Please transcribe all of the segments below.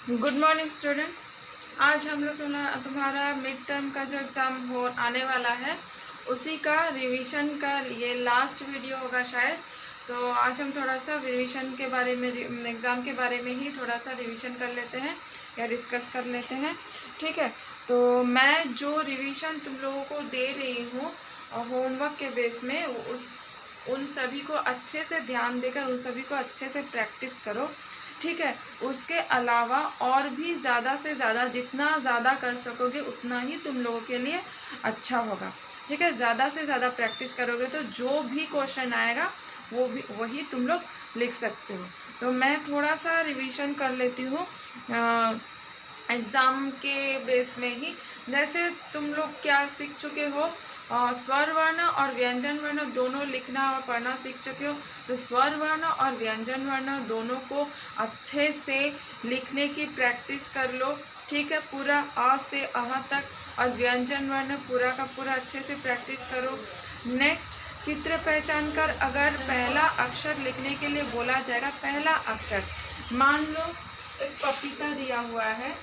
Good morning students. आज हम लोग तुम्हारा मिड टर्म का जो एग्ज़ाम हो आने वाला है उसी का रिवीजन का ये लास्ट वीडियो होगा शायद। तो आज हम थोड़ा सा रिवीजन के बारे में, एग्ज़ाम के बारे में ही थोड़ा सा रिवीजन कर लेते हैं या डिस्कस कर लेते हैं। ठीक है, तो मैं जो रिवीजन तुम लोगों को दे रही हूँ होमवर्क के बेस में, उन सभी को अच्छे से ध्यान देकर उन सभी को अच्छे से प्रैक्टिस करो। ठीक है, उसके अलावा और भी ज़्यादा से ज़्यादा, जितना ज़्यादा कर सकोगे उतना ही तुम लोगों के लिए अच्छा होगा। ठीक है, ज़्यादा से ज़्यादा प्रैक्टिस करोगे तो जो भी क्वेश्चन आएगा वही तुम लोग लिख सकते हो। तो मैं थोड़ा सा रिवीजन कर लेती हूँ एग्ज़ाम के बेस में ही। जैसे तुम लोग क्या सीख चुके हो, स्वर वर्ण और व्यंजन वर्ण दोनों लिखना और पढ़ना सीख चुके हो। तो स्वर वर्ण और व्यंजन वर्ण दोनों को अच्छे से लिखने की प्रैक्टिस कर लो। ठीक है, पूरा अ से अह तक, और व्यंजन वर्ण पूरा का पूरा अच्छे से प्रैक्टिस करो। नेक्स्ट, चित्र पहचान कर अगर पहला अक्षर लिखने के लिए बोला जाएगा, पहला अक्षर मान लो एक पपीता दिया हुआ है।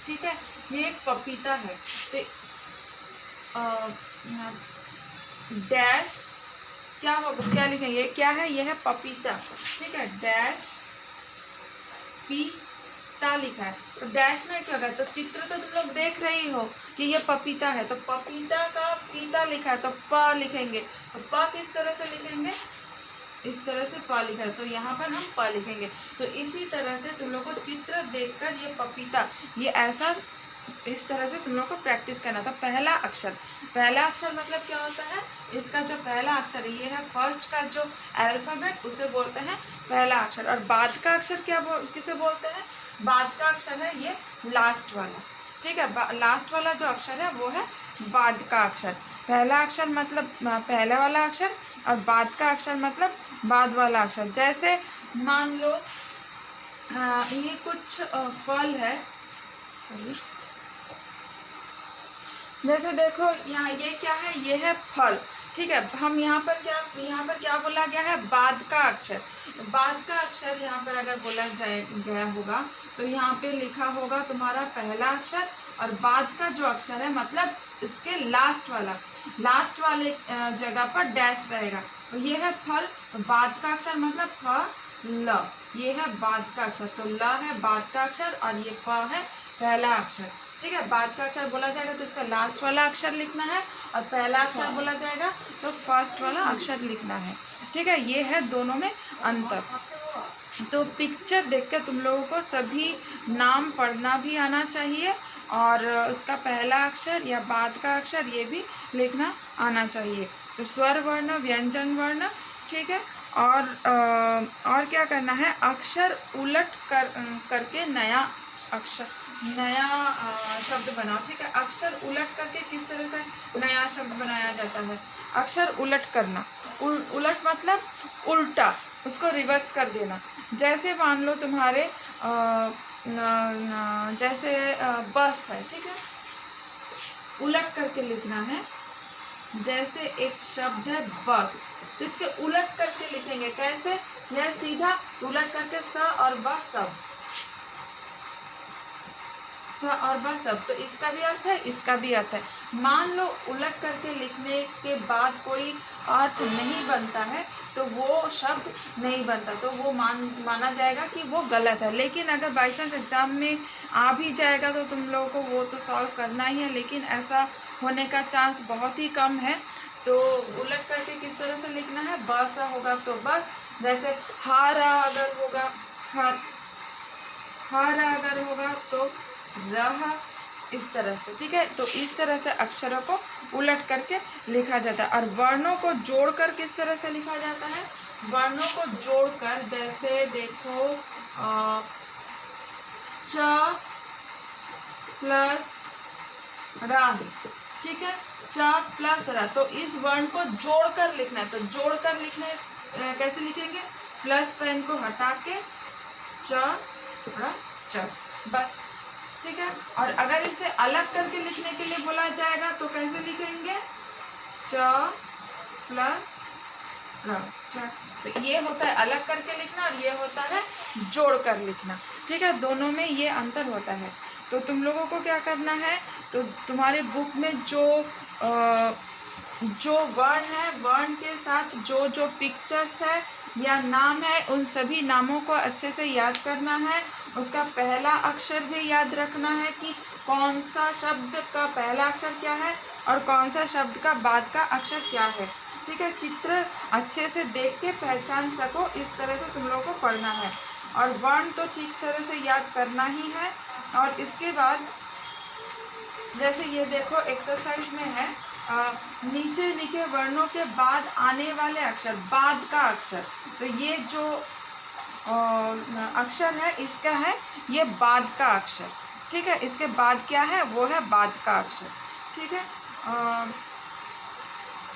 ठीक है, ये एक पपीता है तो डैश क्या होगा, क्या लिखेंगे, क्या है, यह है पपीता। ठीक है, डैश पीता लिखा है तो डैश में क्या होगा, तो चित्र तो तुम लोग देख रही हो कि ये पपीता है, तो पपीता का पीता लिखा है तो प लिखेंगे। तो प किस तरह से लिखेंगे, इस तरह से प लिखा है तो यहाँ पर हम प लिखेंगे। तो इसी तरह से तुम लोग को चित्र देखकर ये पपीता, ये ऐसा इस तरह से तुम लोग को प्रैक्टिस करना था। पहला अक्षर, पहला अक्षर मतलब क्या होता है, इसका जो पहला अक्षर है ये है फर्स्ट का जो अल्फ़ाबेट, उसे बोलते हैं पहला अक्षर। और बाद का अक्षर किसे बोलते हैं, बाद का अक्षर है ये लास्ट वाला। ठीक है, लास्ट वाला जो अक्षर है वो है बाद का अक्षर। पहला अक्षर मतलब पहले वाला अक्षर, और बाद का अक्षर मतलब बाद वाला अक्षर। जैसे मान लो ये कुछ फल है, सॉरी, जैसे देखो यहाँ ये क्या है, ये है फल। ठीक है, हम यहाँ पर क्या बोला गया है, बाद का अक्षर। बाद का अक्षर यहाँ पर अगर बोला गया होगा तो यहाँ पे लिखा होगा तुम्हारा पहला अक्षर, और बाद का जो अक्षर है मतलब इसके लास्ट वाले जगह पर डैश रहेगा। तो ये है फल, तो बाद का अक्षर मतलब फ ल, ये है बाद का अक्षर, तो ल है बाद का अक्षर और ये फ है पहला अक्षर। ठीक है, बाद का अक्षर बोला जाएगा तो इसका लास्ट वाला अक्षर लिखना है, और पहला अक्षर बोला जाएगा तो फर्स्ट वाला अक्षर लिखना है। ठीक है, ये है दोनों में अंतर। तो पिक्चर देखकर तुम लोगों को सभी नाम पढ़ना भी आना चाहिए, और उसका पहला अक्षर या बाद का अक्षर ये भी लिखना आना चाहिए। तो स्वर वर्ण, व्यंजन वर्ण, ठीक है। और क्या करना है, अक्षर उलट करके नया शब्द बनाओ। ठीक है, अक्षर उलट करके किस तरह से नया शब्द बनाया जाता है, अक्षर उलट करना, उलट मतलब उल्टा, उसको रिवर्स कर देना। जैसे मान लो तुम्हारे जैसे बस है, ठीक है, उलट करके लिखना है। जैसे एक शब्द है बस, तो इसके उलट करके लिखेंगे कैसे, यह सीधा उलट करके स और ब सब, स और ब सब, तो इसका भी अर्थ है, इसका भी अर्थ है। मान लो उलट करके लिखने के बाद कोई अर्थ नहीं बनता है तो वो शब्द नहीं बनता, तो वो माना जाएगा कि वो गलत है। लेकिन अगर बाई चांस एग्ज़ाम में आ भी जाएगा तो तुम लोगों को वो तो सॉल्व करना ही है, लेकिन ऐसा होने का चांस बहुत ही कम है। तो उलट करके किस तरह से लिखना है, बस होगा तो बस, जैसे हारा अगर होगा, हारा अगर होगा तो रहा, इस तरह से। ठीक है, तो इस तरह से अक्षरों को उलट करके लिखा जाता है। और वर्णों को जोड़कर किस तरह से लिखा जाता है, वर्णों को जोड़कर, जैसे देखो च प्लस रा, ठीक है, च प्लस रा, तो इस वर्ण को जोड़कर लिखना है। तो जोड़कर लिखने कैसे लिखेंगे, प्लस साइन को हटा के च च, बस। ठीक है, और अगर इसे अलग करके लिखने के लिए बोला जाएगा तो कैसे लिखेंगे, च प्लस र, च। तो ये होता है अलग करके लिखना और ये होता है जोड़ कर लिखना। ठीक है, दोनों में ये अंतर होता है। तो तुम लोगों को क्या करना है, तो तुम्हारे बुक में जो वर्ण है, वर्ण के साथ जो जो पिक्चर्स है या नाम है, उन सभी नामों को अच्छे से याद करना है। उसका पहला अक्षर भी याद रखना है कि कौन सा शब्द का पहला अक्षर क्या है और कौन सा शब्द का बाद का अक्षर क्या है। ठीक है, चित्र अच्छे से देख के पहचान सको, इस तरह से तुम लोगों को पढ़ना है। और वर्ण तो ठीक तरह से याद करना ही है। और इसके बाद जैसे ये देखो एक्सरसाइज में है, नीचे लिखे वर्णों के बाद आने वाले अक्षर, बाद का अक्षर। तो ये जो अक्षर है इसका है ये बाद का अक्षर। ठीक है, इसके बाद क्या है, वो है बाद का अक्षर। ठीक है,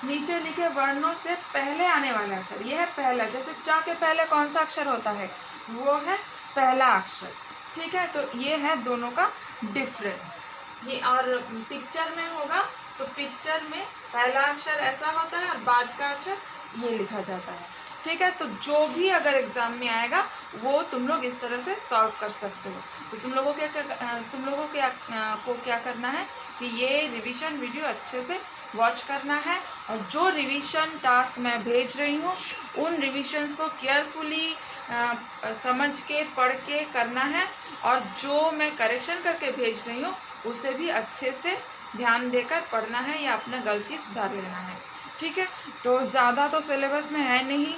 नीचे लिखे वर्णों से पहले आने वाला अक्षर, ये है पहला। जैसे च के पहले कौन सा अक्षर होता है, वो है पहला अक्षर। ठीक है, तो ये है दोनों का डिफरेंस। ये और पिक्चर में होगा तो पिक्चर में पहला अक्षर ऐसा होता है और बाद का अक्षर ये लिखा जाता है। ठीक है, तो जो भी अगर एग्ज़ाम में आएगा वो तुम लोग इस तरह से सॉल्व कर सकते हो। तो तुम लोगों को क्या करना है कि ये रिवीजन वीडियो अच्छे से वॉच करना है, और जो रिवीजन टास्क मैं भेज रही हूँ उन रिवीजन्स को केयरफुली समझ के पढ़ के करना है, और जो मैं करेक्शन करके भेज रही हूँ उसे भी अच्छे से ध्यान देकर पढ़ना है या अपना गलती सुधार लेना है। ठीक है, तो ज़्यादा तो सिलेबस में है नहीं,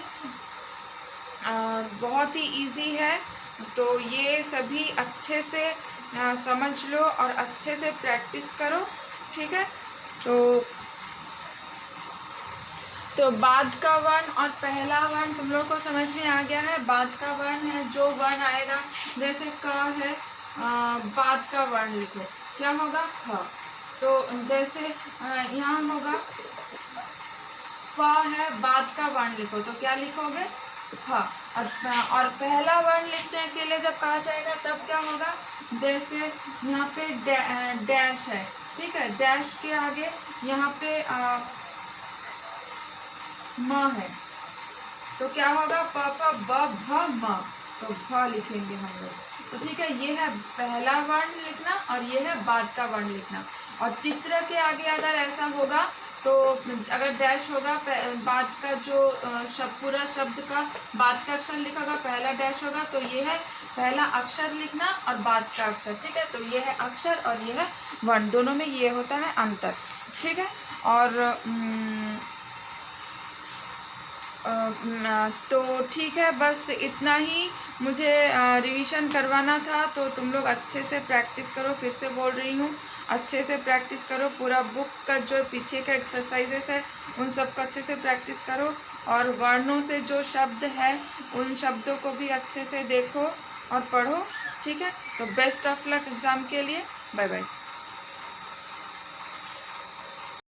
बहुत ही इजी है। तो ये सभी अच्छे से समझ लो और अच्छे से प्रैक्टिस करो। ठीक है, तो बाद का वर्ण और पहला वर्ण तुम लोग को समझ में आ गया है। बाद का वर्ण है जो वर्ण आएगा, जैसे क है, बाद का वर्ण लिखो, क्या होगा, ख। तो जैसे यहाँ होगा प है, बाद का वर्ण लिखो तो क्या लिखोगे, फ। और पहला वर्ण लिखने के लिए जब कहा जाएगा तब क्या होगा, जैसे यहाँ पे डैश है, ठीक है, डैश के आगे यहाँ पे म है, तो क्या होगा, प प ब भ म, तो भ लिखेंगे हम लोग। तो ठीक है, ये है पहला वर्ण लिखना और ये है बाद का वर्ण लिखना। और चित्र के आगे अगर ऐसा होगा तो अगर डैश होगा, बाद का जो पूरा शब्द का बाद का अक्षर लिखा होगा, पहला डैश होगा, तो ये है पहला अक्षर लिखना और बाद का अक्षर। ठीक है, तो ये है अक्षर और ये है वर्ण, दोनों में ये होता है अंतर। ठीक है, और तो ठीक है, बस इतना ही मुझे रिवीजन करवाना था। तो तुम लोग अच्छे से प्रैक्टिस करो, फिर से बोल रही हूँ, अच्छे से प्रैक्टिस करो। पूरा बुक का जो पीछे का एक्सरसाइजेस है उन सब को अच्छे से प्रैक्टिस करो, और वर्णों से जो शब्द है उन शब्दों को भी अच्छे से देखो और पढ़ो। ठीक है, तो बेस्ट ऑफ लक एग्ज़ाम के लिए, बाय बाय।